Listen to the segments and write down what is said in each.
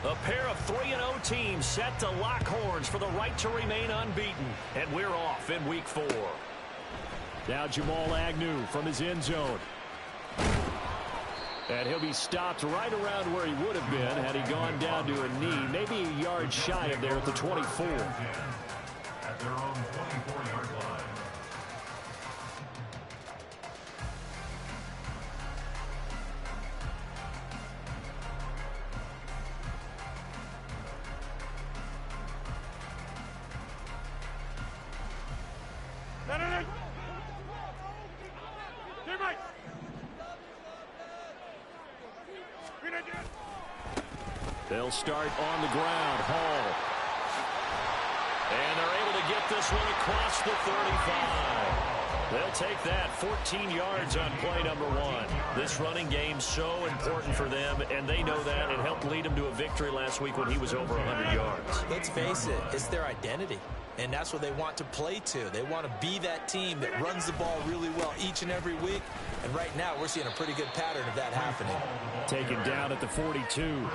A pair of 3-0 teams set to lock horns for the right to remain unbeaten. And we're off in week 4. Now Jamal Agnew from his end zone. And he'll be stopped right around where he would have been had he gone down to a knee, maybe a yard shy of there at the 24. At their own 24-yard line. They'll start on the ground. Hall. And they're able to get this one across the 35. They'll take that 14 yards on play number 1. This running game so important for them, and they know that. It helped lead them to a victory last week when he was over 100 yards. Let's face it, it's their identity. And that's what they want to play to. They want to be that team that runs the ball really well each and every week. And right now, we're seeing a pretty good pattern of that happening. Taken down at the 42.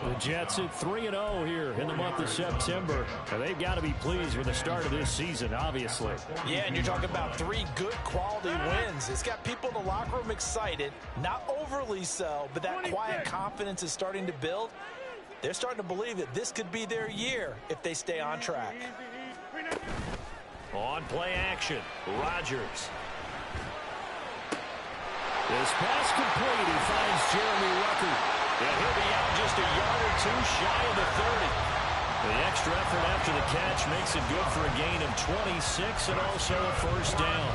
The Jets at 3-0 here in the month of September. And they've got to be pleased with the start of this season, obviously. Yeah, and you're talking about 3 good quality wins. It's got people in the locker room excited, not overly so, but that quiet confidence is starting to build. They're starting to believe that this could be their year if they stay on track. On play action, Rodgers. This pass complete. He finds Jeremy Ruckert. And he'll be out just a yard or 2 shy of the 30. The extra effort after the catch makes it good for a gain of 26 and also a first down.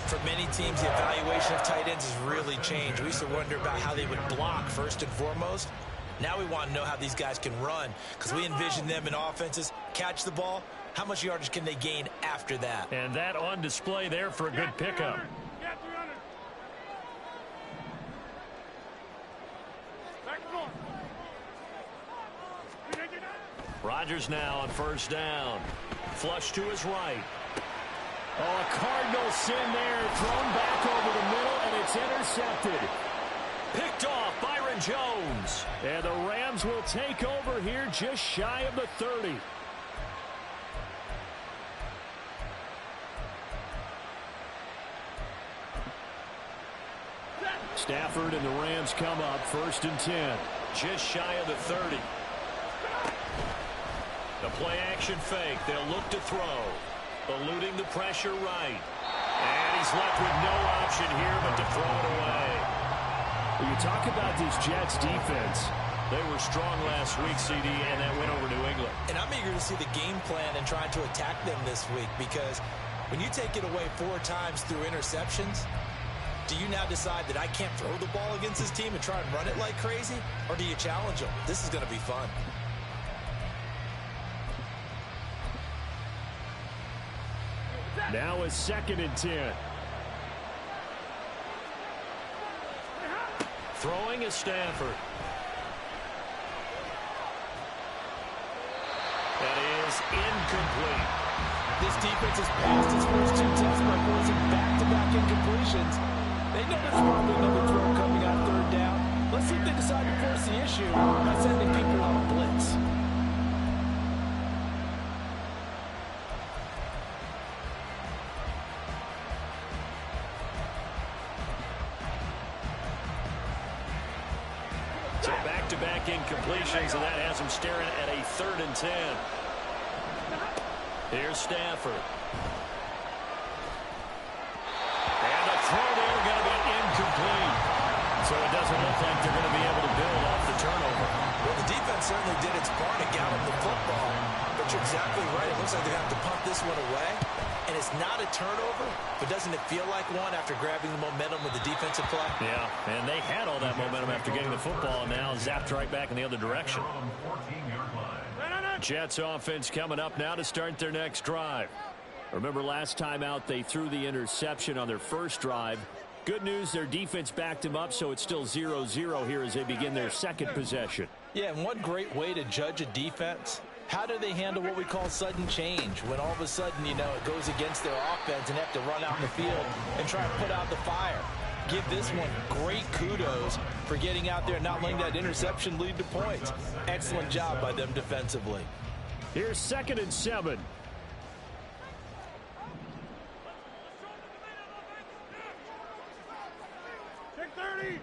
For many teams, the evaluation of tight ends has really changed. We used to wonder about how they would block first and foremost. Now we want to know how these guys can run, because we envision them in offenses catch the ball. How much yardage can they gain after that? And that on display there for a good pickup. Rodgers now on first down. Flush to his right. Oh, a Cardinal sin there. Thrown back over the middle, and it's intercepted. Picked off Byron Jones. And the Rams will take over here just shy of the 30. Stafford and the Rams come up first and 10. Just shy of the 30. The play action fake. They'll look to throw. Eluding the pressure right. And he's left with no option here but to throw it away. Well, you talk about this Jets defense. They were strong last week, CD, and that went over New England. And I'm eager to see the game plan and trying to attack them this week, because when you take it away 4 times through interceptions, do you now decide that I can't throw the ball against this team and try and run it like crazy? Or do you challenge them? This is going to be fun. Now a second and 10. Throwing is Stafford. That is incomplete. This defense has passed its first 2 tests by forcing back-to-back incompletions. They know there's probably another throw coming on 3rd down. Let's see if they decide to force the issue by sending people on a blitz. So back-to-back incompletions, and that has him staring at a 3rd and 10. Here's Stafford. And the throw there going to be incomplete. So it doesn't look like they're going to be able to build off the turnover. Well, the defense certainly did its part to gallop the football. But you're exactly right. It looks like they're going to have to pump this one away. And it's not a turnover, but doesn't it feel like one after grabbing the momentum with the defensive play? Yeah, and they had all that momentum after getting the football, and now zapped right back in the other direction. Jets offense coming up now to start their next drive. Remember last time out they threw the interception on their first drive. Good news, their defense backed them up, so it's still 0-0 here as they begin their second possession. Yeah, and one great way to judge a defense, how do they handle what we call sudden change? When all of a sudden, you know, it goes against their offense and they have to run out in the field and try to put out the fire. give this one great kudos for getting out there and not letting that interception lead to points. Excellent job by them defensively. Here's 2nd and 7. Take 30.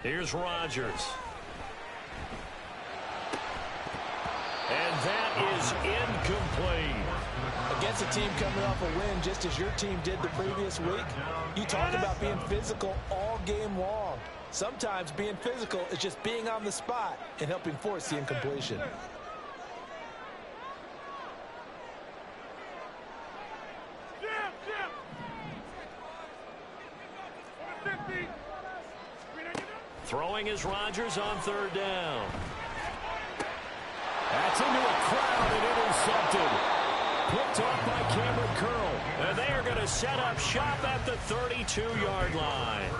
Here's Rodgers. And that is incomplete. Against a team coming off a win just as your team did the previous week, you talk about being physical all game long. Sometimes being physical is just being on the spot and helping force the incompletion. Throwing is Rodgers on 3rd down. That's into a crowd and intercepted. Picked off by Cameron Curl. And they are going to set up shop at the 32-yard line.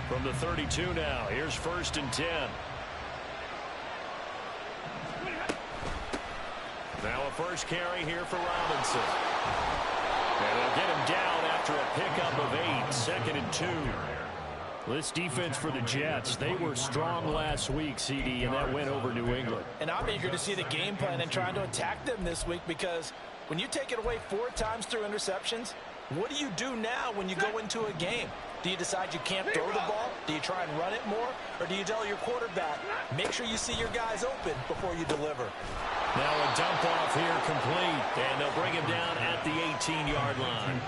From the 32 now, here's 1st and 10. Now a first carry here for Robinson. And they'll get him down after a pickup of 8, 2nd and 2. This defense for the Jets, they were strong last week, CD, and that went over New England. And I'm eager to see the game plan and trying to attack them this week, because when you take it away 4 times through interceptions, what do you do now when you go into a game? Do you decide you can't throw the ball? Do you try and run it more? Or do you tell your quarterback, make sure you see your guys open before you deliver? Now a dump off here complete, and they'll bring him down at the 18-yard line.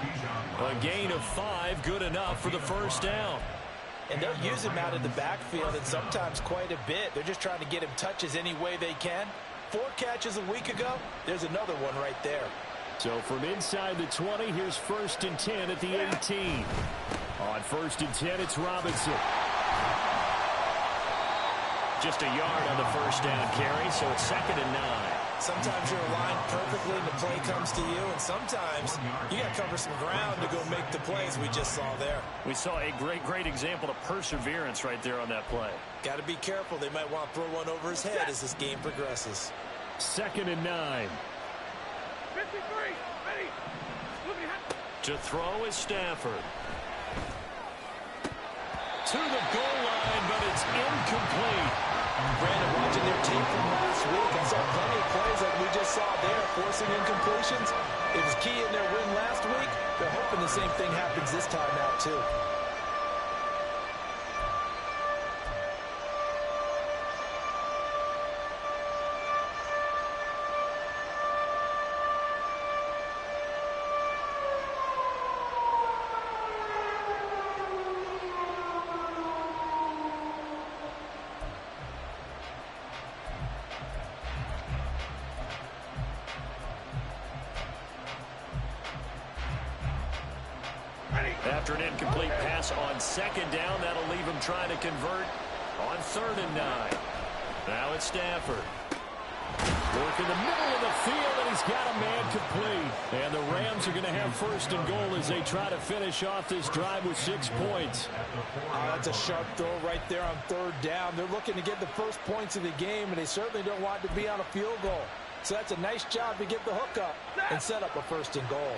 A gain of 5, good enough for the first down. And they'll use him out of the backfield, and sometimes quite a bit. They're just trying to get him touches any way they can. 4 catches a week ago, there's another one right there. So from inside the 20, here's 1st and 10 at the 18. On 1st and 10, it's Robinson. Just a yard on the first down carry, so it's 2nd and 9. Sometimes you're aligned perfectly and the play comes to you, and sometimes you got to cover some ground to go make the plays we just saw there. We saw a great example of perseverance right there on that play. Got to be careful. They might want to throw one over his head as this game progresses. 2nd and 9. 53. Ready. To throw is Stafford. To the goal line, but it's incomplete. Brandon, watching their tape from last week, I saw plenty of plays like we just saw there, forcing incompletions. It was key in their win last week. They're hoping the same thing happens this time out, too. After an incomplete pass on 2nd down, that'll leave him trying to convert on 3rd and 9. Now it's Stafford. Work in the middle of the field, and he's got a man complete. And the Rams are going to have 1st and goal as they try to finish off this drive with 6 points. That's a sharp throw right there on 3rd down. They're looking to get the first points of the game, and they certainly don't want to be on a field goal. So that's a nice job to get the hook up and set up a 1st and goal.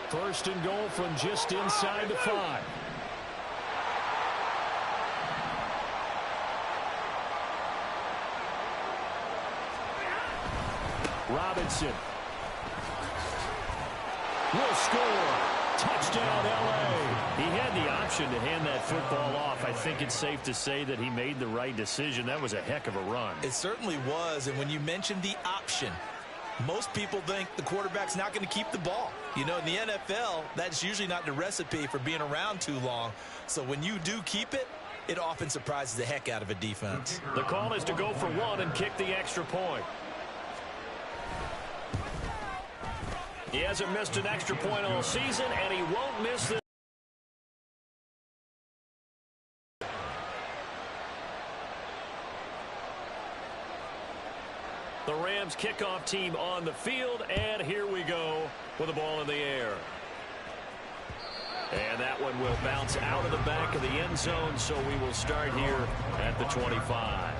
1st and goal from just inside the 5. Robinson will score. Touchdown, L.A. He had the option to hand that football off. I think it's safe to say that he made the right decision. That was a heck of a run. It certainly was, and when you mentioned the option, most people think the quarterback's not going to keep the ball. You know, in the NFL, that's usually not the recipe for being around too long. So when you do keep it, it often surprises the heck out of a defense. The call is to go for 1 and kick the extra point. He hasn't missed an extra point all season, and he won't miss this. The Rams kickoff team on the field, and here we go with the ball in the air. And that one will bounce out of the back of the end zone, so we will start here at the 25.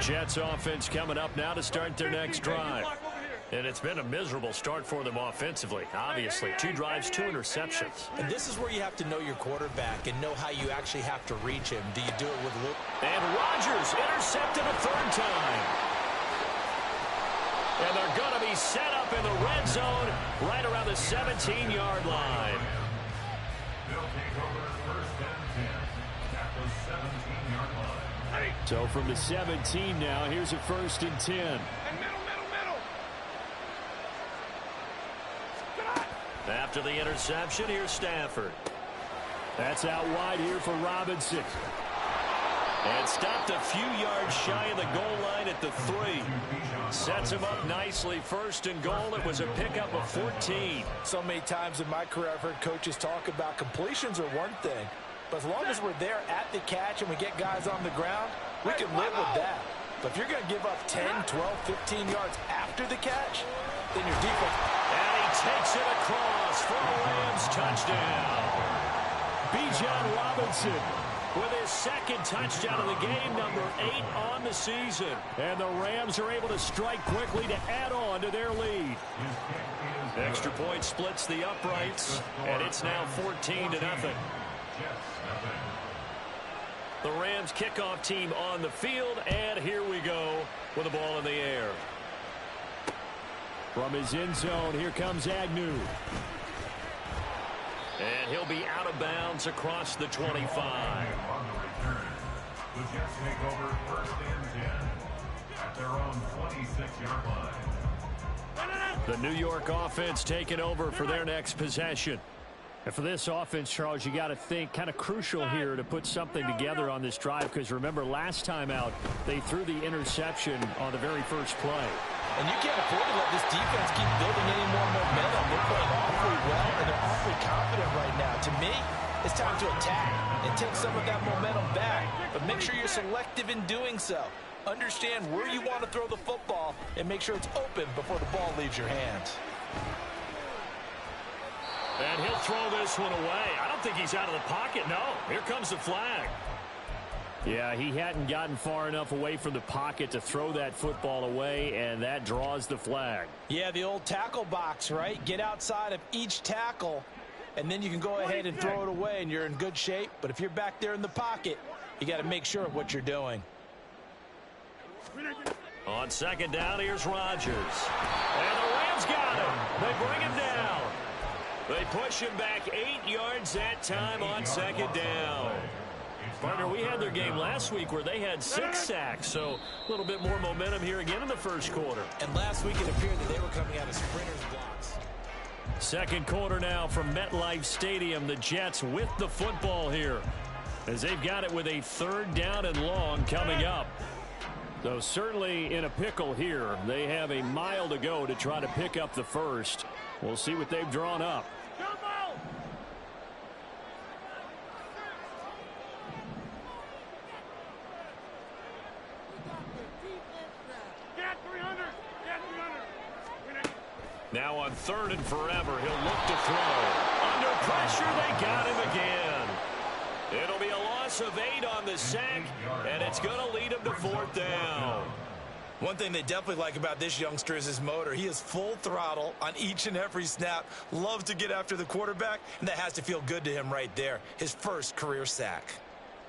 Jets offense coming up now to start their next drive. And it's been a miserable start for them offensively. Obviously, 2 drives, 2 interceptions. And this is where you have to know your quarterback and know how you actually have to reach him. Do you do it with Luke? And Rodgers intercepted a 3rd time. And they're going to be set up in the red zone right around the 17-yard line. They'll take over 1st and 10 at the 17-yard line. So from the 17 now, here's a 1st and 10. After the interception, here's Stafford. That's out wide here for Robinson. And stopped a few yards shy of the goal line at the 3. Sets him up nicely. 1st and goal. It was a pickup of 14. So many times in my career I've heard coaches talk about completions are one thing. But as long as we're there at the catch and we get guys on the ground, we can live with that. But if you're going to give up 10, 12, 15 yards after the catch, then your defense... And he takes it across for a Rams touchdown. Bijan Robinson with his 2nd touchdown of the game, number 8 on the season. And the Rams are able to strike quickly to add on to their lead. Extra point splits the uprights, and it's now 14-0. The Rams kickoff team on the field, and here we go with the ball in the air. From his end zone, here comes Agnew. And he'll be out of bounds across the 25. On the return, the Jets take over 1st and 10 at their own 26-yard line. The New York offense taking over for their next possession. And for this offense, Charles, you got to think kind of crucial here to put something together on this drive, because remember last time out they threw the interception on the very first play. And you can't afford to let this defense keep building any more momentum. They're playing awfully well, and they're awfully confident right now. To me, it's time to attack and take some of that momentum back. But make sure you're selective in doing so. Understand where you want to throw the football and make sure it's open before the ball leaves your hands. And he'll throw this one away. I don't think he's out of the pocket. No, here comes the flag. Yeah, he hadn't gotten far enough away from the pocket to throw that football away, and that draws the flag. Yeah, the old tackle box, right? Get outside of each tackle, and then you can go ahead and throw it away, and you're in good shape. But if you're back there in the pocket, you got to make sure of what you're doing. On 2nd down, here's Rodgers. And the Rams got him. They bring him down. They push him back 8 yards that time on 2nd down. Partner, we had their game last week where they had 6 sacks, so a little bit more momentum here again in the first quarter. And last week it appeared that they were coming out of sprinters blocks. 2nd quarter now from MetLife Stadium. The Jets with the football here as they've got it with a 3rd down and long coming up. So certainly in a pickle here. They have a mile to go to try to pick up the first. We'll see what they've drawn up. Now on 3rd and forever, he'll look to throw. Under pressure, they got him again. It'll be a loss of 8 on the sack, and it's going to lead him to 4th down. One thing they definitely like about this youngster is his motor. He is full throttle on each and every snap. Loves to get after the quarterback, and that has to feel good to him right there. His first career sack.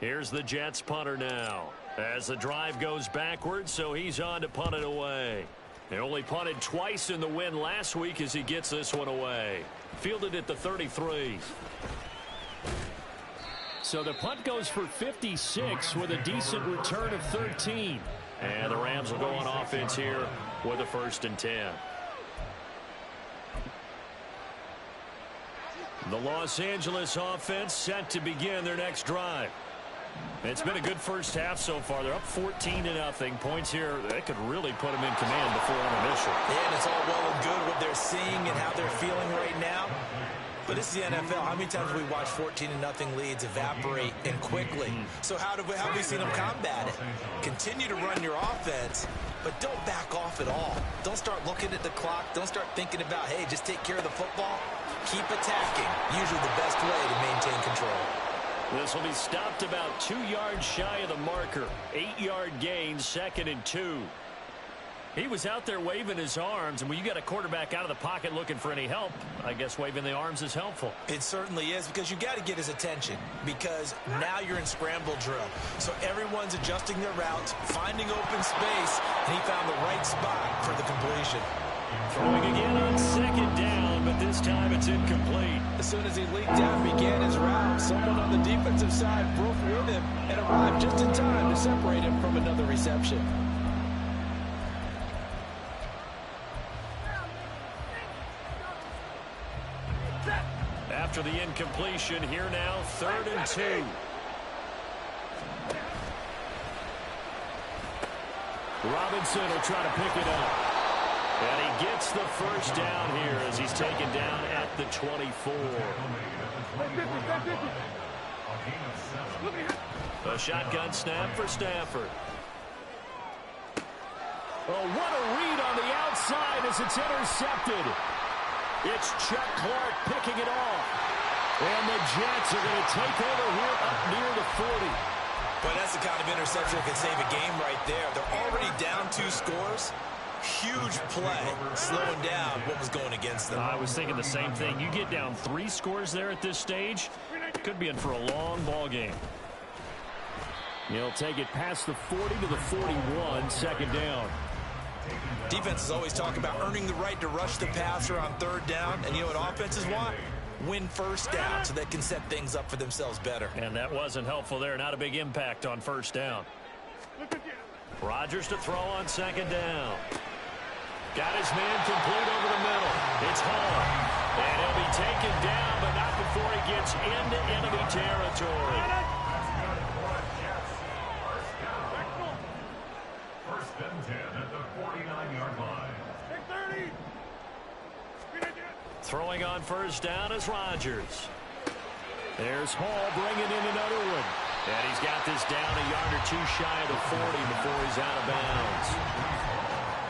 Here's the Jets punter now as the drive goes backwards, so he's on to punt it away. They only punted twice in the win last week as he gets this one away. Fielded at the 33. So the punt goes for 56 with a decent return of 13. And the Rams will go on offense here with a 1st and 10. The Los Angeles offense set to begin their next drive. It's been a good first half so far. They're up 14-0. Points here that could really put them in command before intermission. Yeah, and it's all well and good what they're seeing and how they're feeling right now. But this is the NFL. How many times have we watched 14-0 leads evaporate and quickly? So how have we seen them combat it? Continue to run your offense, but don't back off at all. Don't start looking at the clock. Don't start thinking about, hey, just take care of the football. Keep attacking. Usually the best way to maintain control. This will be stopped about 2 yards shy of the marker. 8-yard gain, 2nd and 2. He was out there waving his arms, and when you got a quarterback out of the pocket looking for any help, I guess waving the arms is helpful. It certainly is, because you got to get his attention, because now you're in scramble drill. So everyone's adjusting their routes, finding open space, and he found the right spot for the completion. Throwing again on 2nd down, but this time it's incomplete. As soon as he leaked out and began his route, someone on the defensive side broke with him and arrived just in time to separate him from another reception. After the incompletion, here now, 3rd and 2. Robinson will try to pick it up. And he gets the first down here as he's taken down at the 24. A shotgun snap for Stafford. Oh, what a read on the outside as it's intercepted. It's Chuck Clark picking it off. And the Jets are going to take over here up near the 40. But that's the kind of interception that can save a game right there. They're already down 2 scores. Huge play, slowing down what was going against them. I was thinking the same thing. You get down 3 scores there at this stage, could be in for a long ball game. He'll take it past the 40 to the 41, 2nd down. Defenses always talk about earning the right to rush the passer on 3rd down, and you know what offenses want? Win 1st down so they can set things up for themselves better. And that wasn't helpful there. Not a big impact on 1st down. Rodgers to throw on 2nd down. Got his man complete over the middle. It's Hall. And he'll be taken down, but not before he gets into enemy territory. First and 10 at the 49-yard line. Throwing on 1st down is Rodgers. There's Hall bringing in another one. And he's got this down a yard or 2 shy of the 40 before he's out of bounds.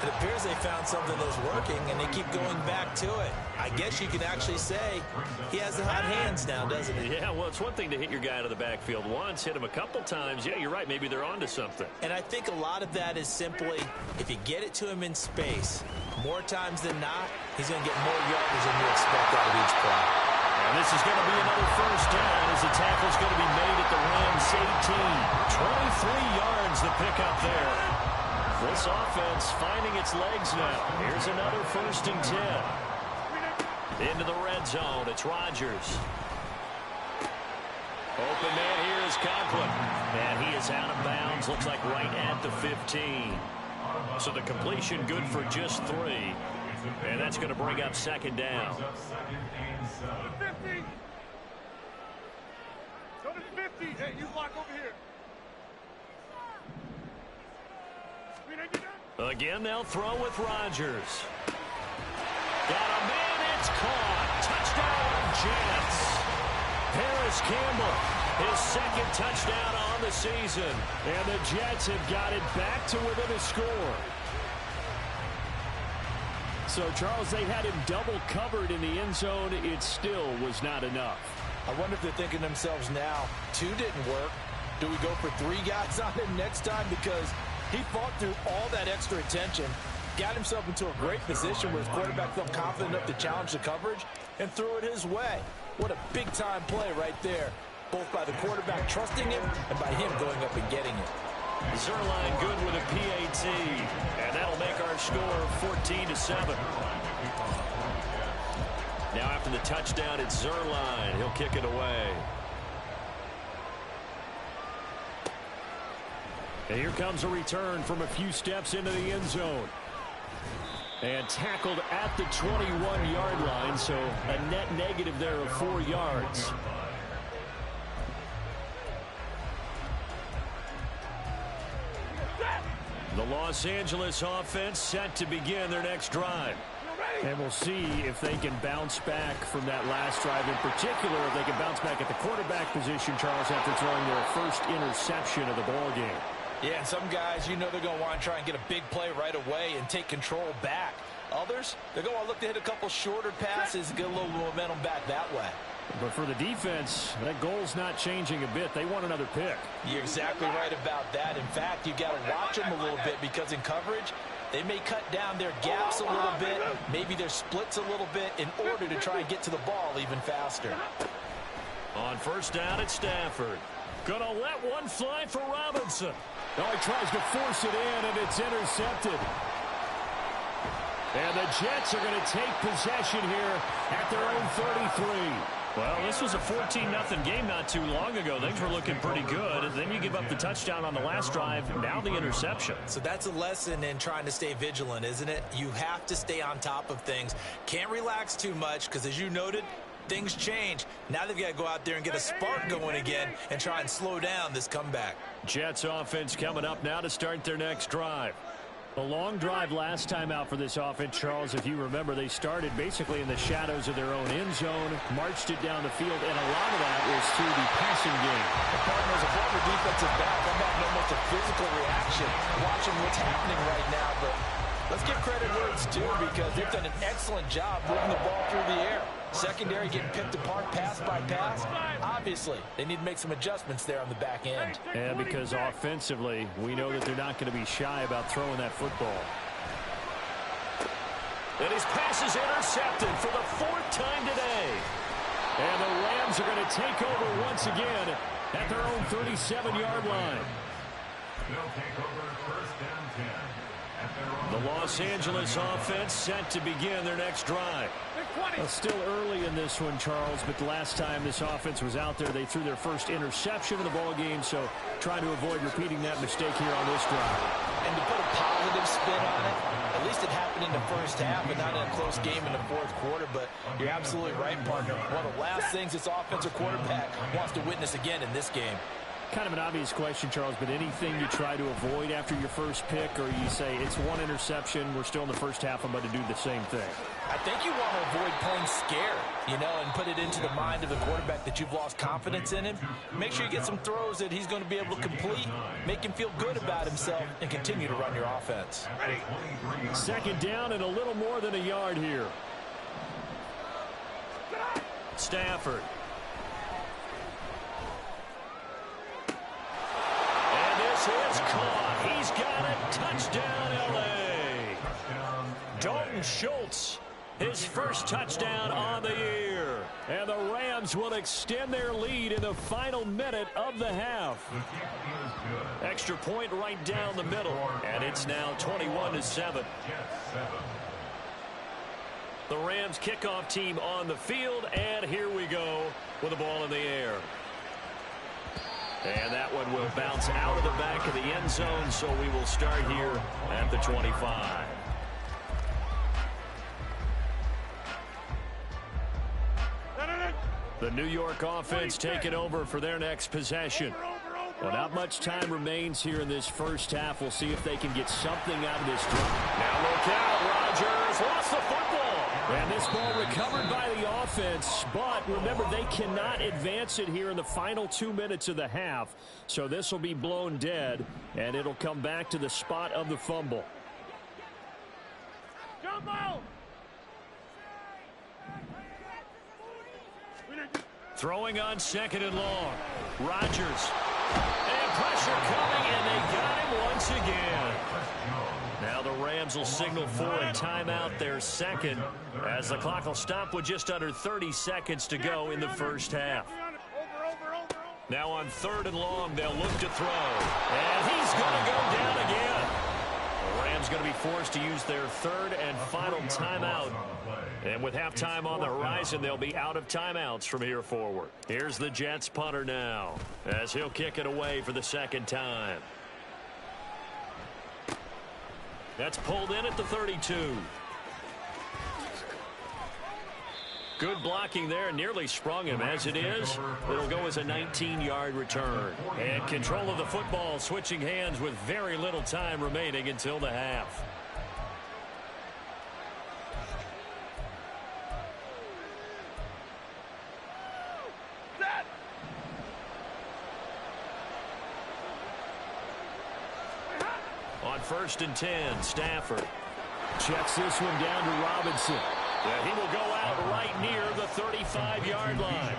It appears they found something that's working, and they keep going back to it. I guess you can actually say he has the hot hands now, doesn't he? Yeah, well, it's one thing to hit your guy out of the backfield once, hit him a couple times. Yeah, you're right. Maybe they're onto something. And I think a lot of that is simply if you get it to him in space, more times than not, he's going to get more yardage than you expect out of each play. And this is going to be another 1st down as the tackle's going to be made at the Rams 18. 23 yards the pickup there. This offense finding its legs now. Here's another 1st and 10. Into the red zone. It's Rodgers. Open man here is Conklin. And he is out of bounds. Looks like right at the 15. So the completion good for just 3. And that's going to bring up 2nd down. 50. Go to 50. Hey, you block over here. Again, they'll throw with Rodgers. Got a man, it's caught. Touchdown, Jets. Paris Campbell, his 2nd touchdown on the season. And the Jets have got it back to within a score. So, Charles, they had him double covered in the end zone. It still was not enough. I wonder if they're thinking to themselves now, 2 didn't work. Do we go for 3 guys on him next time? Because he fought through all that extra attention, got himself into a great position where his quarterback felt confident enough to challenge the coverage and threw it his way. What a big-time play right there, both by the quarterback trusting him and by him going up and getting it. Zuerlein good with a PAT, and that'll make our score 14-7. Now after the touchdown, it's Zuerlein. He'll kick it away. And here comes a return from a few steps into the end zone. And tackled at the 21-yard line, so a net negative there of 4 yards. The Los Angeles offense set to begin their next drive. And we'll see if they can bounce back from that last drive, in particular if they can bounce back at the quarterback position, Charles, after throwing their first interception of the ball game. Yeah, and some guys, you know they're going to want to try and get a big play right away and take control back. Others, they're going to look to hit a couple shorter passes and get a little momentum back that way. But for the defense, that goal's not changing a bit. They want another pick. You're exactly right about that. In fact, you've got to watch them a little bit because in coverage, they may cut down their gaps a little bit, maybe their splits a little bit in order to try and get to the ball even faster. On first down, it's Stafford. Gonna let one fly for Robinson. Now he tries to force it in, and it's intercepted. And the Jets are going to take possession here at their own 33. Well, this was a 14-0 game not too long ago. Things were looking pretty good. And then you give up the touchdown on the last drive. Now the interception. So that's a lesson in trying to stay vigilant, isn't it? You have to stay on top of things. Can't relax too much because, as you noted, things change. Now they've got to go out there and get a spark going again and try and slow down this comeback. Jets offense coming up now to start their next drive. A long drive last time out for this offense, Charles. If you remember, they started basically in the shadows of their own end zone, marched it down the field, and a lot of that was through the passing game. The Cardinals, a former defensive back, I'm having almost a physical reaction watching what's happening right now. But let's give credit where it's due because they've done an excellent job moving the ball through the air. Secondary getting picked apart pass by pass. Obviously, they need to make some adjustments there on the back end. And because offensively, we know that they're not going to be shy about throwing that football. And his pass is intercepted for the 4th time today. And the Rams are going to take over once again at their own 37-yard line. They'll take over first down 10. The Los Angeles offense set to begin their next drive. Still early in this one, Charles, but the last time this offense was out there, they threw their first interception of the ball game, so trying to avoid repeating that mistake here on this drive. And to put a positive spin on it, at least it happened in the first half and not in a close game in the 4th quarter, but you're absolutely right, partner. One of the last things this offensive quarterback wants to witness again in this game. Kind of an obvious question, Charles, but anything you try to avoid after your first pick, or you say it's one interception, we're still in the first half, I'm going to do the same thing? I think you want to avoid playing scared, and put it into the mind of the quarterback that you've lost confidence in him. Make sure you get some throws that he's going to be able to complete, make him feel good about himself, and continue to run your offense. Second down and a little more than a yard here. Stafford. Is caught. He's got it. Touchdown, L.A. Dalton Schultz, his first touchdown on the year. And the Rams will extend their lead in the final minute of the half. Extra point right down the middle. And it's now 21-7. The Rams kickoff team on the field. And here we go with the ball in the air. And that one will bounce out of the back of the end zone, so we will start here at the 25. The New York offense taking over for their next possession. Well, not much time remains here in this first half. We'll see if they can get something out of this drive. Now look out, Rodgers lost the football. And this ball recovered by the offense, but remember, they cannot advance it here in the final 2 minutes of the half. So this will be blown dead, and it'll come back to the spot of the fumble. Throwing on 2nd and long. Rodgers. And pressure coming, and they got him once again. Now the Rams will signal for a timeout, their second, as the clock will stop with just under 30 seconds to go in the first half. Now on 3rd and long, they'll look to throw. And he's going to go down again. The Rams going to be forced to use their 3rd and final timeout. And with halftime on the horizon, they'll be out of timeouts from here forward. Here's the Jets punter now, as he'll kick it away for the 2nd time. That's pulled in at the 32. Good blocking there, nearly sprung him. As it is, it'll go as a 19-yard return. And control of the football switching hands with very little time remaining until the half. On 1st and 10, Stafford. Checks this one down to Robinson. Yeah, he will go out right near the 35-yard line.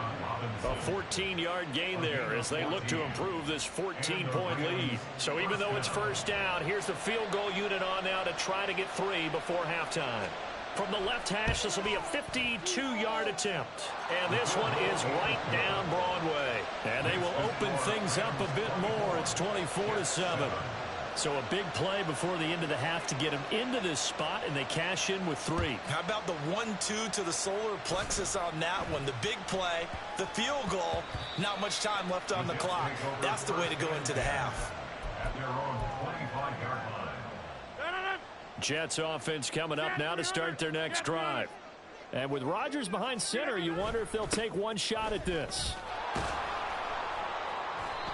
A 14-yard gain there as they look to improve this 14-point lead. So even though it's first down, here's the field goal unit on now to try to get 3 before halftime. From the left hash, this will be a 52-yard attempt. And this one is right down Broadway. And they will open things up a bit more. It's 24-7. So a big play before the end of the half to get them into this spot, and they cash in with 3. How about the 1-2 to the solar plexus on that one? The big play, the field goal, not much time left on the clock. That's the way to go into the half. At their own 25-yard line. Jets offense coming up now to start their next drive. And with Rodgers behind center, you wonder if they'll take one shot at this.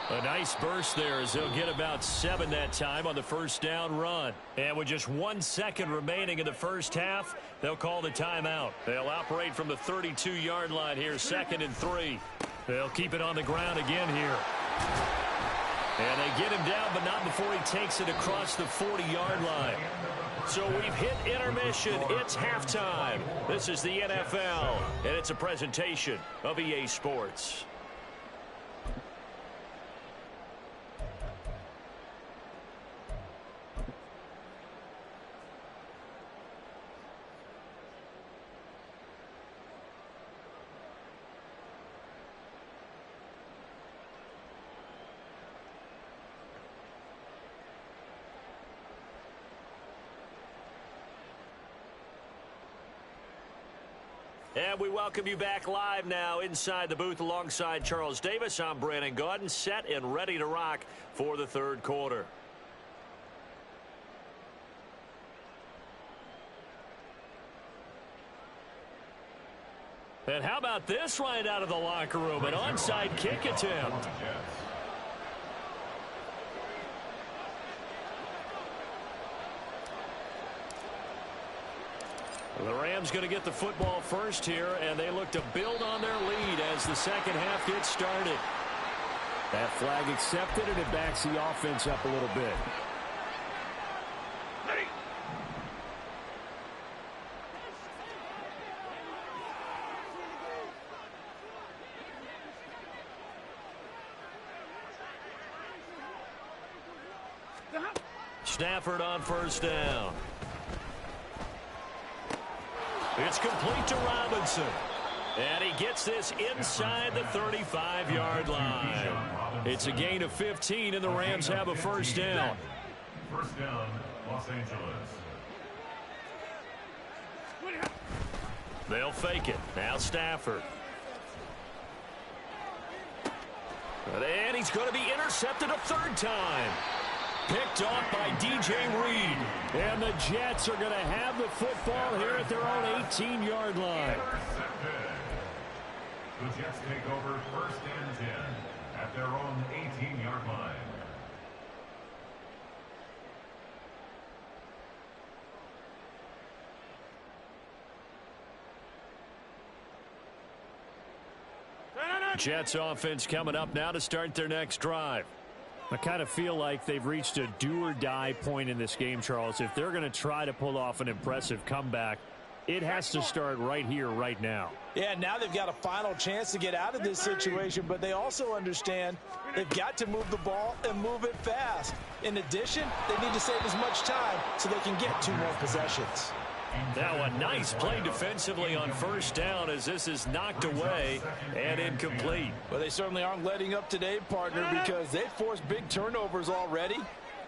A nice burst there as they'll get about 7 that time on the first down run. And with just 1 second remaining in the first half, they'll call the timeout. They'll operate from the 32-yard line here, 2nd and 3. They'll keep it on the ground again here. And they get him down, but not before he takes it across the 40-yard line. So we've hit intermission. It's halftime. This is the NFL, and it's a presentation of EA Sports. And we welcome you back live now inside the booth alongside Charles Davis. I'm Brandon Gaudin, set and ready to rock for the third quarter. And how about this right out of the locker room? An onside kick attempt. The Rams going to get the football first here, and they look to build on their lead as the second half gets started. That flag accepted, and it backs the offense up a little bit. Stafford on first down. It's complete to Robinson. And he gets this inside the 35-yard line. It's a gain of 15, and the Rams have a first down. First down, Los Angeles. They'll fake it. Now Stafford. And he's going to be intercepted a third time. Picked off by DJ Reed. And the Jets are going to have the football here at their own 18-yard line. The Jets take over first and 10 at their own 18-yard line. Jets offense coming up now to start their next drive. I kind of feel like they've reached a do-or-die point in this game, Charles. If they're going to try to pull off an impressive comeback, it has to start right here, right now. Yeah, now they've got a final chance to get out of this situation, but they also understand they've got to move the ball and move it fast. In addition, they need to save as much time so they can get 2 more possessions. Now a nice play defensively on first down as this is knocked away and incomplete. Well, they certainly aren't letting up today, partner, because they've forced big turnovers already,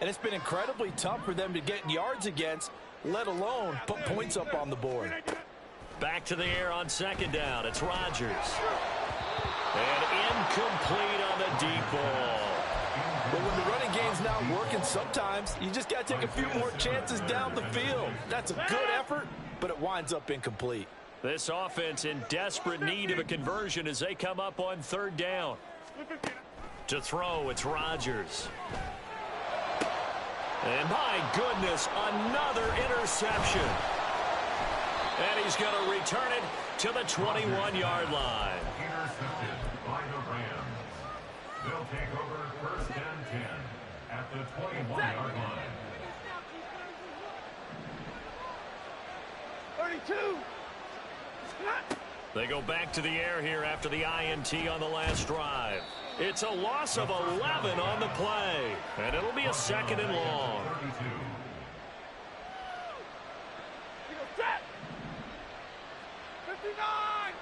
and it's been incredibly tough for them to get yards against, let alone put points up on the board. Back to the air on second down. It's Rodgers. And incomplete on the deep ball. But when the running game's not working, sometimes you just got to take a few more chances down the field. That's a good effort, but it winds up incomplete. This offense in desperate need of a conversion as they come up on third down. To throw, it's Rodgers. And my goodness, another interception. And he's going to return it to the 21-yard line. Intercepted by the Rams. They'll take over first and 10 at the 21-yard line. 22. They go back to the air here after the INT on the last drive. It's a loss of 11 on the play, and it'll be a 2nd and long. 59.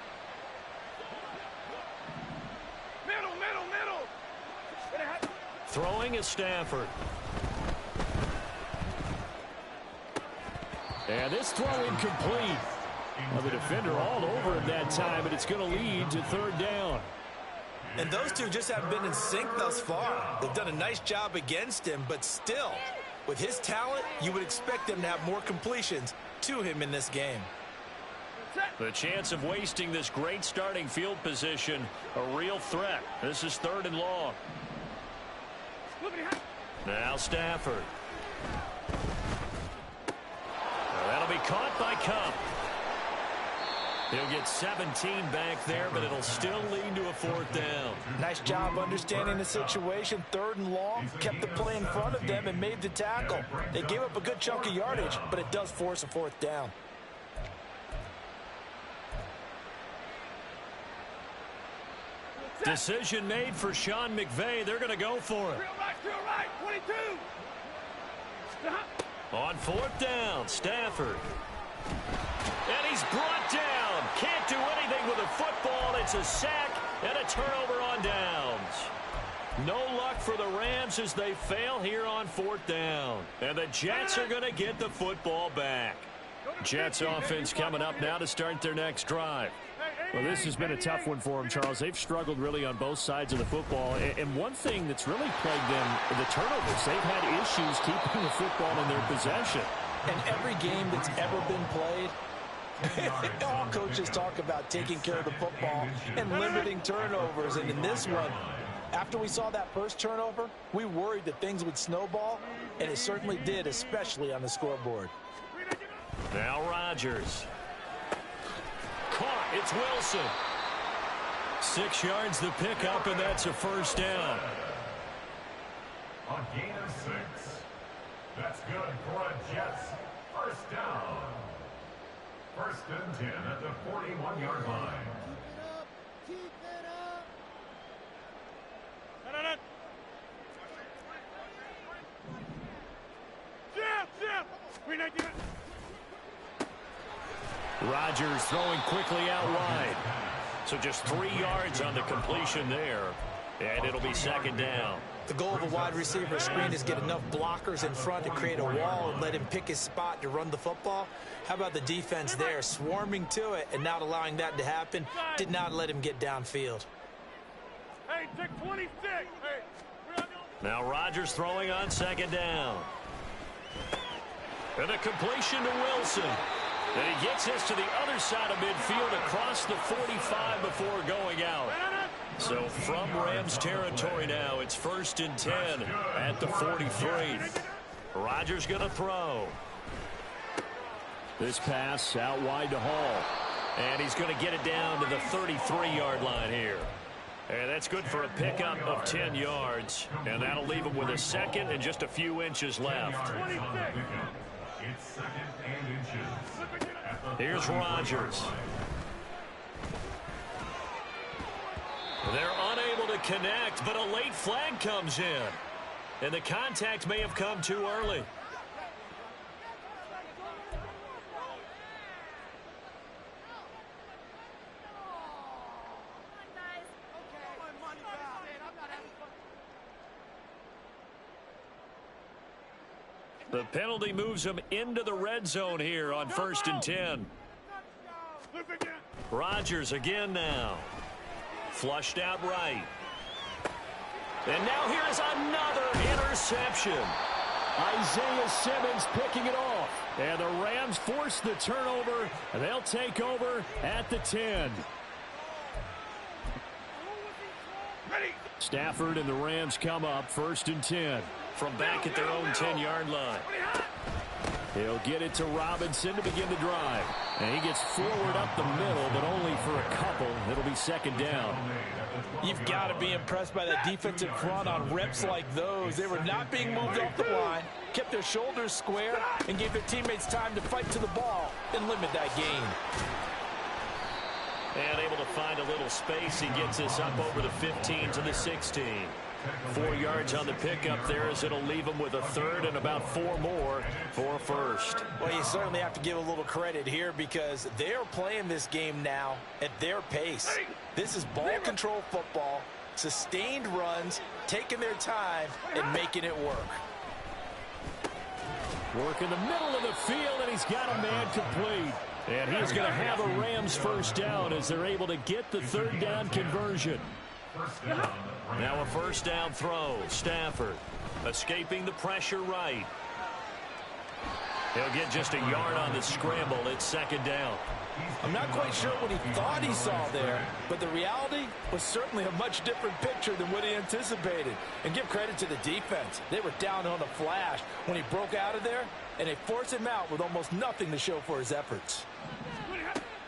Middle. Throwing is Stafford. And this throw incomplete. Well, the defender all over him that time, but it's going to lead to 3rd down. And those two just haven't been in sync thus far. They've done a nice job against him, but still, with his talent, you would expect them to have more completions to him in this game. The chance of wasting this great starting field position, a real threat. This is 3rd and long. Now Stafford. Now that'll be caught by Kupp. He'll get 17 back there, but it'll still lead to a 4th down. Nice job understanding the situation. 3rd and long, kept the play in front of them and made the tackle. They gave up a good chunk of yardage, but it does force a 4th down. Decision made for Sean McVay. They're going to go for it. To your right, 22. On 4th down, Stafford. And he's brought down. Can't do anything with a football. It's a sack and a turnover on downs. No luck for the Rams as they fail here on 4th down. And the Jets are going to get the football back. Jets offense coming up now to start their next drive. Well, this has been a tough one for them, Charles. They've struggled really on both sides of the football. And one thing that's really plagued them, the turnovers. They've had issues keeping the football in their possession. And every game that's ever been played, all coaches talk about taking care of the football and limiting turnovers. And in this one, after we saw that first turnover, we worried that things would snowball, and it certainly did, especially on the scoreboard. Now Rodgers. Caught. It's Wilson. 6 yards the pickup, and that's a 1st down. A gain of 6. That's good for a Jets 1st down. 1st and 10 at the 41-yard line. Keep it up. Jeff. Rodgers throwing quickly out wide. So just 3 yards on the completion there. And it'll be 2nd down. The goal of a wide receiver screen is get enough blockers in front to create a wall and let him pick his spot to run the football. How about the defense there, swarming to it and not allowing that to happen? Did not let him get downfield. Hey, take 26. Hey. Now Rodgers throwing on 2nd down. And a completion to Wilson. And he gets this to the other side of midfield across the 45 before going out. So from Rams territory now, it's 1st and 10 at the 43. Rodgers going to throw. This pass out wide to Hall. And he's going to get it down to the 33-yard line here. And that's good for a pickup of 10 yards. And that'll leave him with a 2nd and just a few inches left. It's 2nd and inches. Here's Rodgers. They're unable to connect, but a late flag comes in. And the contact may have come too early. The penalty moves him into the red zone here on 1st and 10. Rodgers again now. Flushed out right. And now here is another interception. Isaiah Simmons picking it off. And the Rams force the turnover. And they'll take over at the 10. Stafford and the Rams come up 1st and 10. From back at their own 10-yard line. He'll get it to Robinson to begin the drive. And he gets forward up the middle, but only for a couple. It'll be 2nd down. You've got to be impressed by that defensive front on reps like those. They were not being moved off the line, kept their shoulders square, and gave their teammates time to fight to the ball. and limit that gain. And able to find a little space. He gets this up over the 15 to the 16. 4 yards on the pickup there as it'll leave him with a third and about 4 more for first. Well, you certainly have to give a little credit here because they're playing this game now at their pace. This is ball control football, sustained runs, taking their time and making it work. Work in the middle of the field, and he's got a man complete. And he's going to have a Rams first down as they're able to get the third down conversion. Now a first down throw. Stafford escaping the pressure right. He'll get just a yard on the scramble. It's second down. I'm not quite sure what he thought he saw there, but the reality was certainly a much different picture than what he anticipated. And give credit to the defense. They were down on the flash when he broke out of there, and they forced him out with almost nothing to show for his efforts.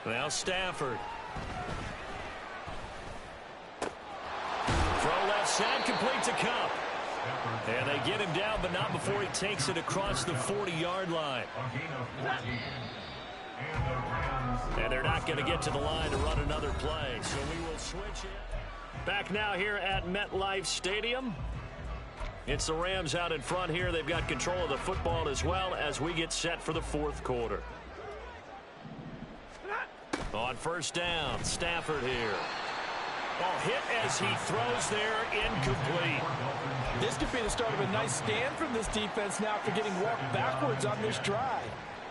Now Stafford. Throw left side, complete to Kupp. And they get him down, but not before he takes it across the 40-yard line. And they're not going to get to the line to run another play. So we will switch it. Back now here at MetLife Stadium. It's the Rams out in front here. They've got control of the football as well as we get set for the fourth quarter. On first down, Stafford here. Ball hit as he throws there, incomplete. This could be the start of a nice stand from this defense now after getting walked backwards on this drive.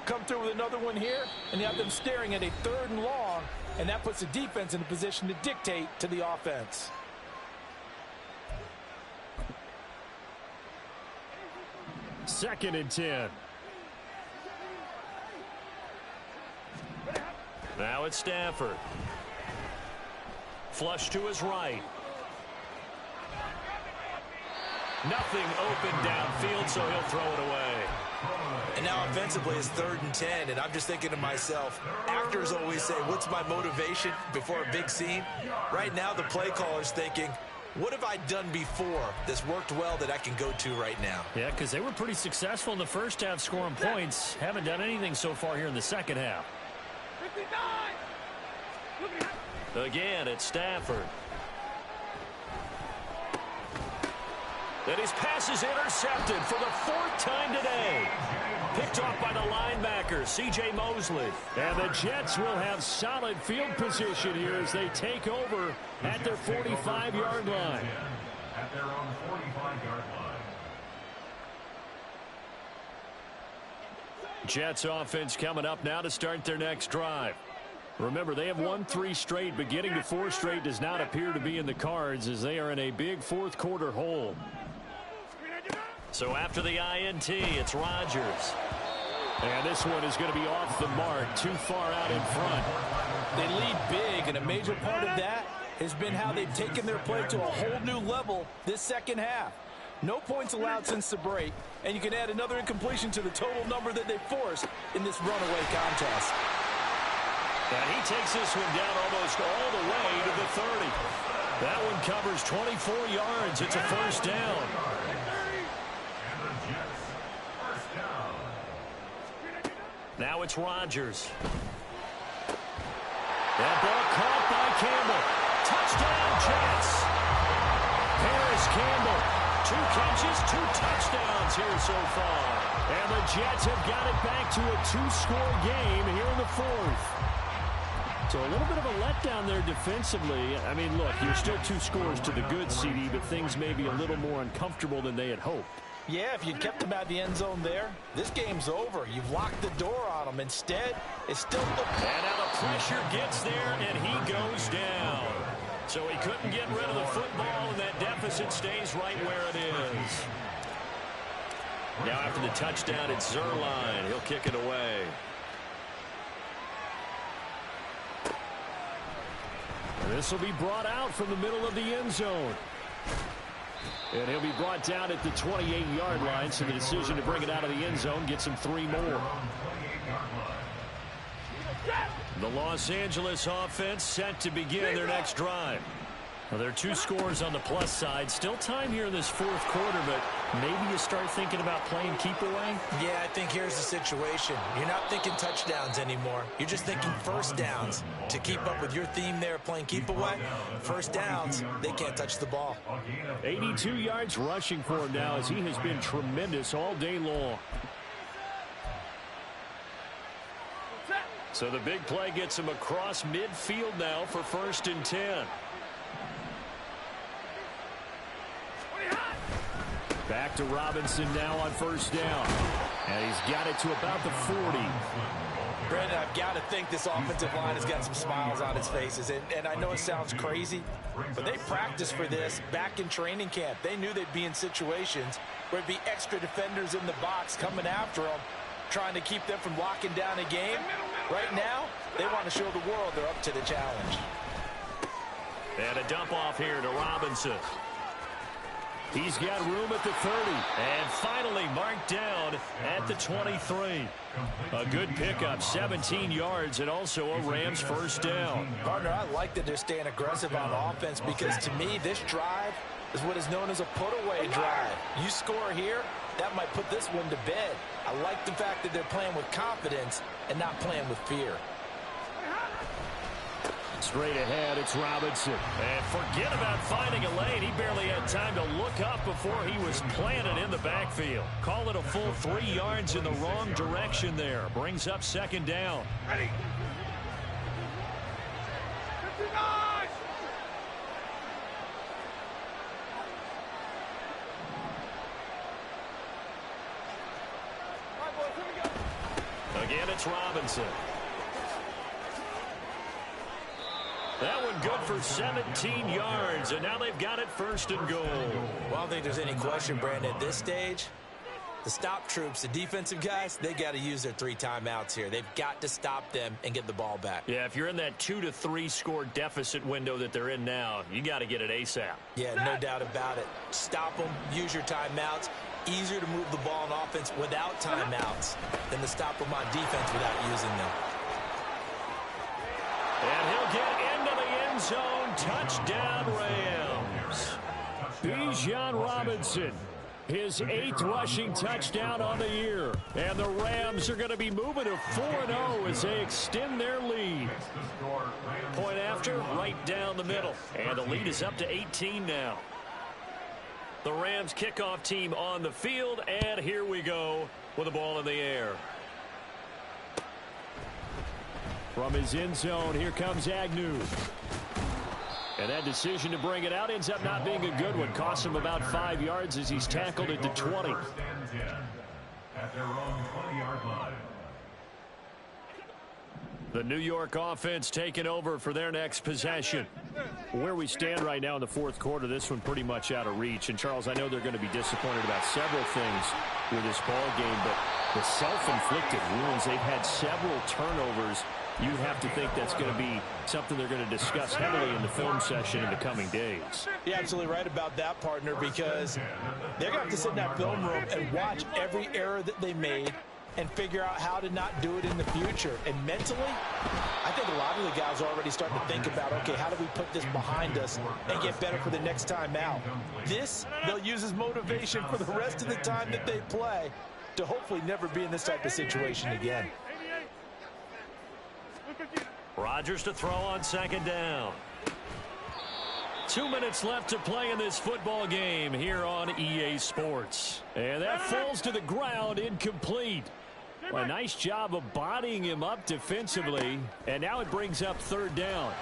Come through with another one here, and you have them staring at a 3rd and long, and that puts the defense in a position to dictate to the offense. Second and 10. Now it's Stafford. Flush to his right. Nothing open downfield, so he'll throw it away. And now offensively it's 3rd and 10, and I'm just thinking to myself, actors always say, what's my motivation before a big scene? Right now the play caller's thinking, what have I done before that's worked well that I can go to right now? Yeah, because they were pretty successful in the first half scoring points. Haven't done anything so far here in the second half. 59. Again, it's Stafford. And his pass is intercepted for the 4th time today. Picked off by the linebacker, C.J. Mosley. And the Jets will have solid field position here as they take over at their 45-yard line. At their own 45-yard line. Jets offense coming up now to start their next drive. Remember, they have won 3 straight, but getting to 4 straight does not appear to be in the cards as they are in a big fourth quarter hole. So after the INT, it's Rodgers. And this one is going to be off the mark, too far out in front. They lead big, and a major part of that has been how they've taken their play to a whole new level this second half. No points allowed since the break, and you can add another incompletion to the total number that they forced in this runaway contest. And he takes this one down almost all the way to the 30. That one covers 24 yards. It's a first down. Now it's Rodgers. That ball caught by Campbell. Touchdown, Jets. Paris Campbell. 2 catches, 2 touchdowns here so far. And the Jets have got it back to a 2-score game here in the 4th. So a little bit of a letdown there defensively. I mean, look, you're still 2 scores to the good, CD, but things may be a little more uncomfortable than they had hoped. Yeah, if you kept them out of the end zone there, this game's over. You've locked the door on them. Instead, it's still... And now the pressure gets there, and he goes down. So he couldn't get rid of the football, and that deficit stays right where it is. Now after the touchdown, it's Zuerlein. He'll kick it away. And this will be brought out from the middle of the end zone. And he'll be brought down at the 28-yard line, so the decision to bring it out of the end zone gets him 3 more. The Los Angeles offense set to begin their next drive. Well, there are two scores on the plus side. Still time here in this fourth quarter, but maybe you start thinking about playing keep away? Yeah, I think here's the situation. You're not thinking touchdowns anymore. You're just thinking first downs. To keep up with your theme there, playing keep away, first downs, they can't touch the ball. 82 yards rushing for him now as he has been tremendous all day long. So the big play gets him across midfield now for 1st and 10. Back to Robinson now on 1st down. And he's got it to about the 40. Brandon, I've got to think this offensive line has got some smiles on its faces. And I know it sounds crazy, but they practiced for this back in training camp. They knew they'd be in situations where it'd be extra defenders in the box coming after them, trying to keep them from locking down a game. Right now, they want to show the world they're up to the challenge. And a dump off here to Robinson. He's got room at the 30. And finally marked down at the 23. A good pickup, 17 yards, and also a Rams 1st down. Partner, I like that they're staying aggressive on offense because to me, this drive is what is known as a put-away drive. You score here, that might put this one to bed. I like the fact that they're playing with confidence and not playing with fear. Straight ahead, it's Robinson. And forget about finding a lane. He barely had time to look up before he was planted in the backfield. Call it a full 3 yards in the wrong direction there. Brings up 2nd down. Ready. 59. All right, boys, here we go. Again, it's Robinson. That one good for 17 yards, and now they've got it 1st and goal. Well, I don't think there's any question, Brandon, at this stage, the stop troops, the defensive guys, they got to use their 3 timeouts here. They've got to stop them and get the ball back. Yeah, if you're in that 2 to 3 score deficit window that they're in now, you got to get it ASAP. Yeah, no doubt about it. Stop them, use your timeouts. Easier to move the ball on offense without timeouts than to stop them on defense without using them. And he'll get into the end zone. Touchdown, Rams. Bijan Robinson, his 8th rushing touchdown on the year. And the Rams are going to be moving to 4-0 as they extend their lead. Point after, right down the middle. And the lead is up to 18 now. The Rams kickoff team on the field, and here we go with the ball in the air. From his end zone, here comes Agnew. And that decision to bring it out ends up not being a good one. Costs him about 5 yards as he's tackled at the 20. At their own 20-yard line. The New York offense taking over for their next possession. Where we stand right now in the fourth quarter, this one pretty much out of reach. And, Charles, I know they're going to be disappointed about several things with this ball game, but the self-inflicted wounds, they've had several turnovers. You'd have to think that's going to be something they're going to discuss heavily in the film session in the coming days. You're absolutely right about that, partner, because they're going to have to sit in that film room and watch every error that they made and figure out how to not do it in the future. And mentally, I think a lot of the guys are already starting to think about, okay, how do we put this behind us and get better for the next time out? This, they'll use as motivation for the rest of the time that they play to hopefully never be in this type of situation again. Rodgers to throw on 2nd down. 2 minutes left to play in this football game here on EA Sports. And that falls to the ground, incomplete. Well, a nice job of bodying him up defensively. And now it brings up 3rd down.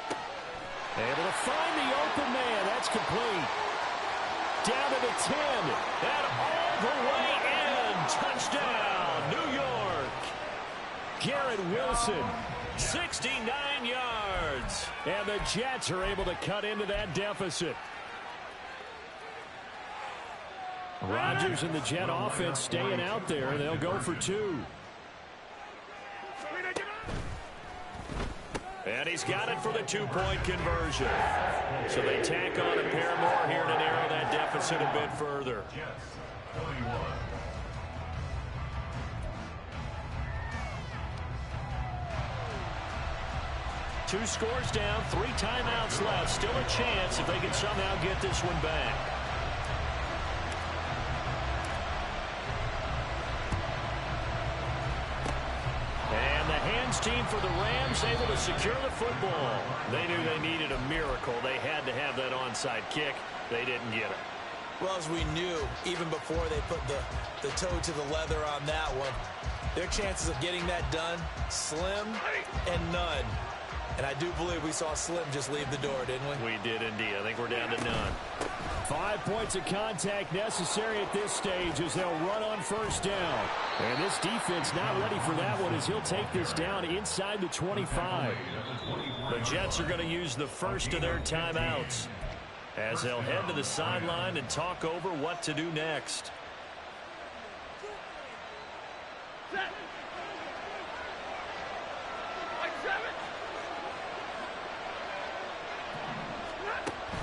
Able to find the open man. That's complete. Down to the 10. And all the way in. Touchdown, New York. Garrett Wilson. 69 yards. And the Jets are able to cut into that deficit. Rodgers and the Jet offense staying out there. They'll go for 2. And he's got it for the 2-point conversion. So they tack on a pair more here to narrow that deficit a bit further. Jets, 21. 2 scores down, 3 timeouts left. Still a chance if they can somehow get this one back. And the hands team for the Rams able to secure the football. They knew they needed a miracle. They had to have that onside kick. They didn't get it. Well, as we knew, even before they put the toe to the leather on that one, their chances of getting that done, slim and none. And I do believe we saw Slim just leave the door, didn't we? We did indeed. I think we're down to none. 5 points of contact necessary at this stage as they'll run on first down. And this defense not ready for that one as he'll take this down inside the 25. The Jets are going to use the first of their timeouts as they'll head to the sideline and talk over what to do next.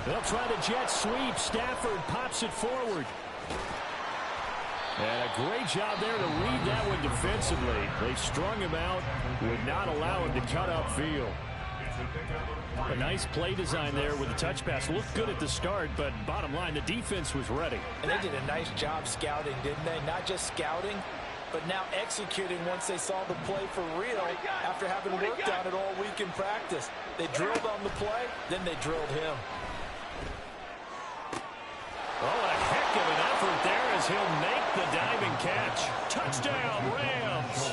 They'll try the jet sweep. Stafford pops it forward. And a great job there to read that one defensively. They strung him out, would not allow him to cut upfield. A nice play design there with the touch pass. Looked good at the start, but bottom line, the defense was ready. And they did a nice job scouting, didn't they? Not just scouting, but now executing once they saw the play for real after having worked on it all week in practice. They drilled on the play, then they drilled him. Oh, a heck of an effort there as he'll make the diving catch. Touchdown, Rams.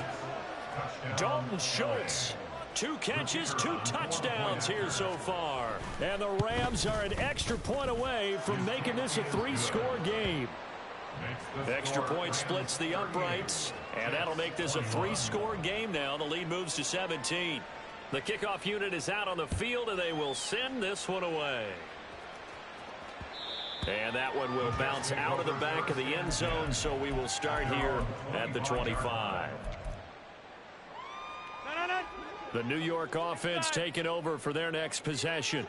Dalton Schultz. 2 catches, 2 touchdowns here so far. And the Rams are an extra point away from making this a 3-score game. Extra point splits the uprights, and that'll make this a 3-score game now. The lead moves to 17. The kickoff unit is out on the field, and they will send this one away. And that one will bounce out of the back of the end zone, so we will start here at the 25. The New York offense taking over for their next possession.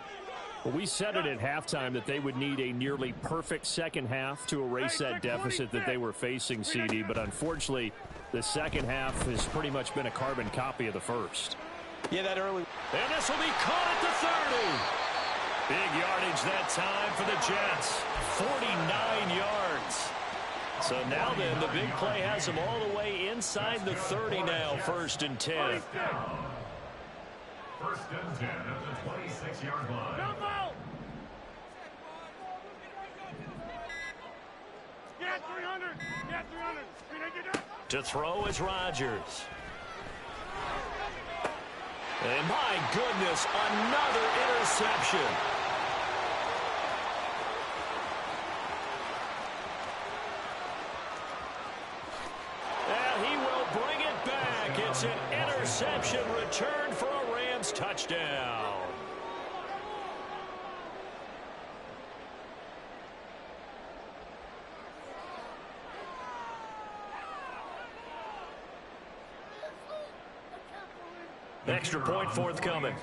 Well, we said it at halftime that they would need a nearly perfect second half to erase that deficit that they were facing, CD, but unfortunately, the second half has pretty much been a carbon copy of the first. Yeah, that early. And this will be caught at the 30. Big yardage that time for the Jets. 49 yards. So now then, the big play has them all the way inside the 30 now, 1st and 10. First and 10 at the 26-yard line. Get 300. Get 300. To throw is Rodgers. And my goodness, another interception. And he will bring it back. It's an interception return for a Rams touchdown. Extra point forthcoming.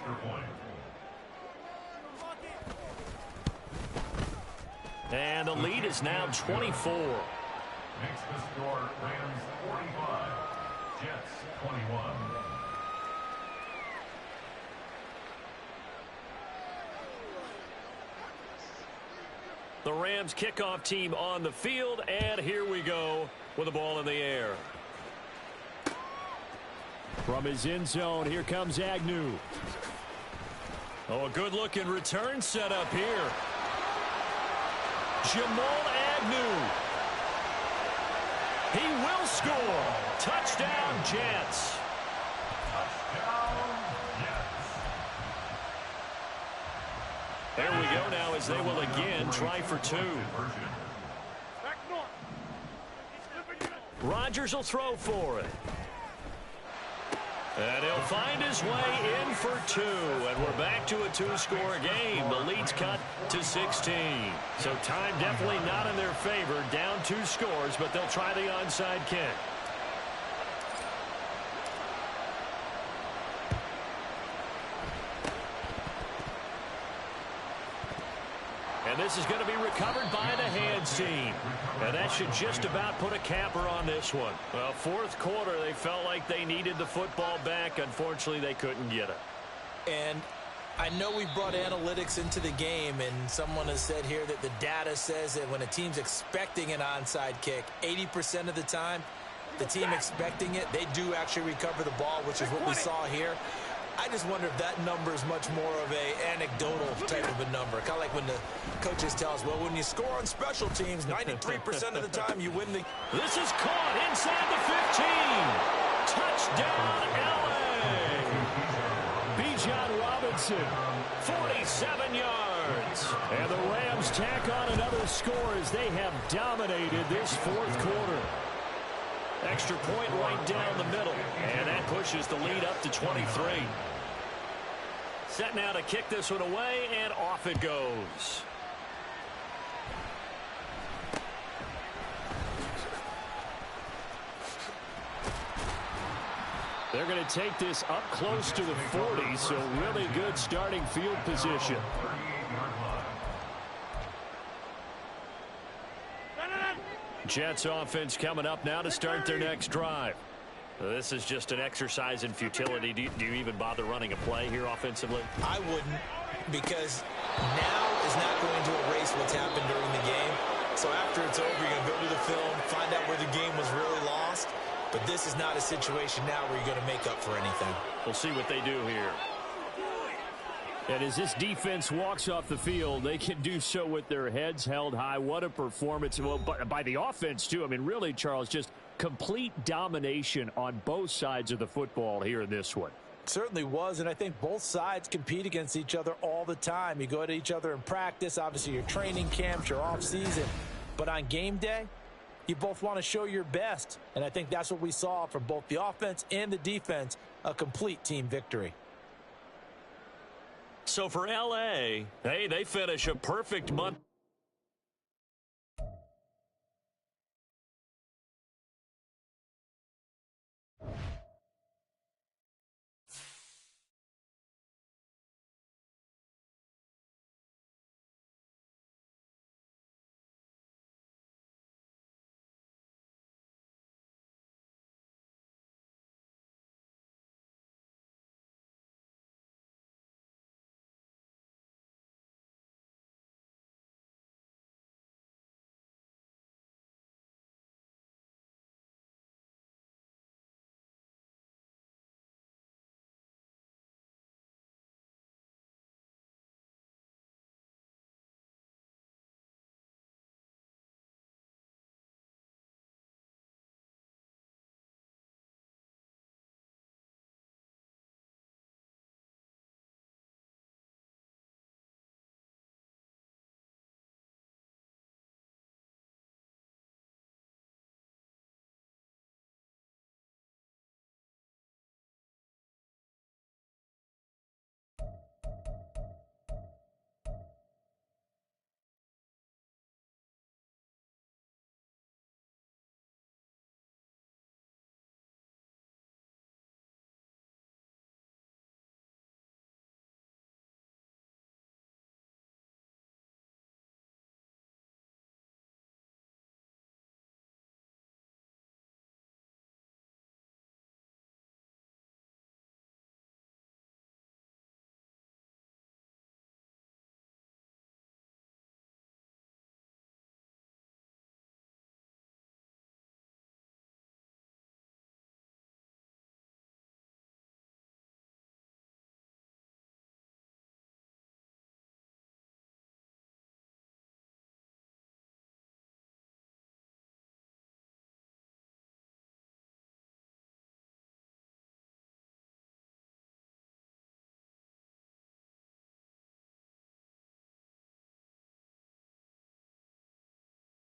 And the lead is now 24. Makes the score Rams 45, Jets 21. The Rams kickoff team on the field, and here we go with the ball in the air. From his end zone, here comes Agnew. Oh, a good-looking return set up here. Jamal Agnew. He will score. Touchdown, Jets. Touchdown, Jets. There we go now as they will again try for 2. Back north. Rodgers will throw for it. And he'll find his way in for 2. And we're back to a 2-score game. The lead's cut to 16. So time definitely not in their favor. Down 2 scores, but they'll try the onside kick. And this is going to be recovered by the hands team. And that should just about put a capper on this one. Well, 4th quarter, they felt like they needed the football back. Unfortunately, they couldn't get it. And I know we brought analytics into the game, and someone has said here that the data says that when a team's expecting an onside kick, 80% of the time, the team expecting it, they do actually recover the ball, which is what we saw here. I just wonder if that number is much more of a anecdotal type of a number. Kind of like when the coaches tell us, well, when you score on special teams, 93% of the time you win the... This is caught inside the 15. Touchdown, L.A. Bijan Robinson, 47 yards. And the Rams tack on another score as they have dominated this fourth quarter. Extra point right down the middle. And that pushes the lead up to 23. Set now to kick this one away, and off it goes. They're going to take this up close to the 40, so really good starting field position. Jets offense coming up now to start their next drive. This is just an exercise in futility. Do you even bother running a play here offensively? I wouldn't, because now is not going to erase what's happened during the game. So after it's over, you're going to go to the film, find out where the game was really lost. But this is not a situation now where you're going to make up for anything. We'll see what they do here. And as this defense walks off the field, they can do so with their heads held high. What a performance. Well, by the offense, too. I mean, really, Charles, just complete domination on both sides of the football here in this one. It certainly was, and I think both sides compete against each other all the time. You go at each other in practice, obviously your training camps, your off-season. But on game day, you both want to show your best. And I think that's what we saw from both the offense and the defense, a complete team victory. So for L.A., hey, they finish a perfect month.